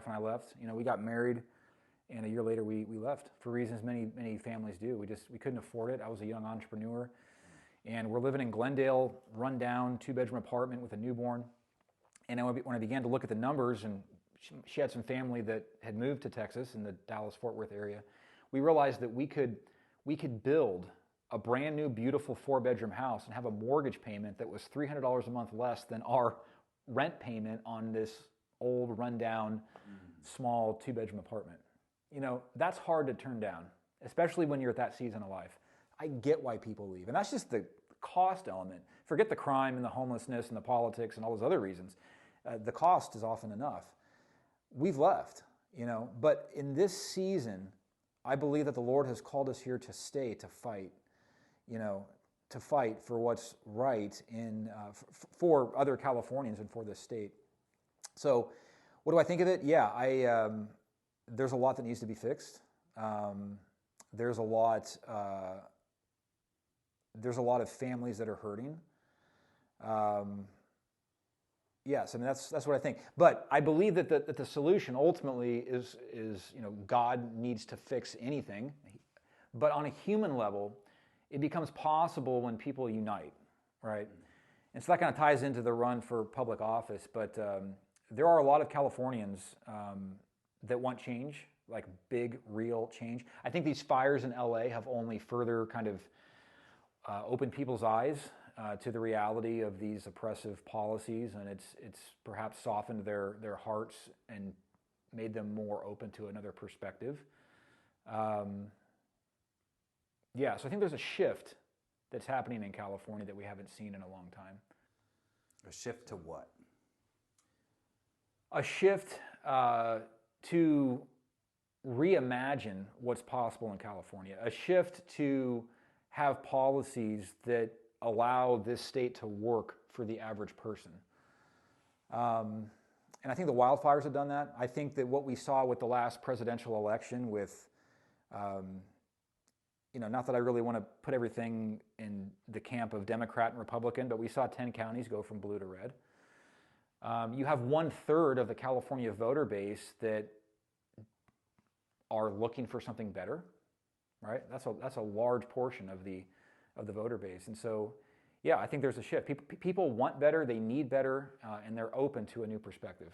wife and I left. We got married, and a year later we left for reasons many families do. We couldn't afford it. I was a young entrepreneur, and we're living in Glendale, run down 2-bedroom apartment with a newborn. And when I began to look at the numbers, and she had some family that had moved to Texas in the Dallas-Fort Worth area, we realized that we could build a brand new, beautiful 4-bedroom house and have a mortgage payment that was $300 a month less than our rent payment on this old, rundown, small 2-bedroom apartment. That's hard to turn down, especially when you're at that season of life. I get why people leave, and that's just the cost element. Forget the crime and the homelessness and the politics and all those other reasons. The cost is often enough. We've left, but in this season, I believe that the Lord has called us here to stay, to fight, to fight for what's right for other Californians and for this state. So what do I think of it? Yeah, there's a lot that needs to be fixed. There's a lot of families that are hurting. Yes, I mean that's what I think. But I believe that the solution ultimately is God needs to fix anything. But on a human level, it becomes possible when people unite, right? And so that kind of ties into the run for public office. But there are a lot of Californians that want change, like big, real change. I think these fires in LA have only further kind of opened people's eyes to the reality of these oppressive policies, and it's perhaps softened their hearts and made them more open to another perspective. Yeah, so I think there's a shift that's happening in California that we haven't seen in a long time. A shift to what? A shift to reimagine what's possible in California. A shift to have policies that allow this state to work for the average person. And I think the wildfires have done that. I think that what we saw with the last presidential election with, not that I really want to put everything in the camp of Democrat and Republican, but we saw 10 counties go from blue to red. You have 1/3 of the California voter base that are looking for something better, right? That's a large portion of the voter base. And so, yeah, I think there's a shift. People want better, they need better, and they're open to a new perspective.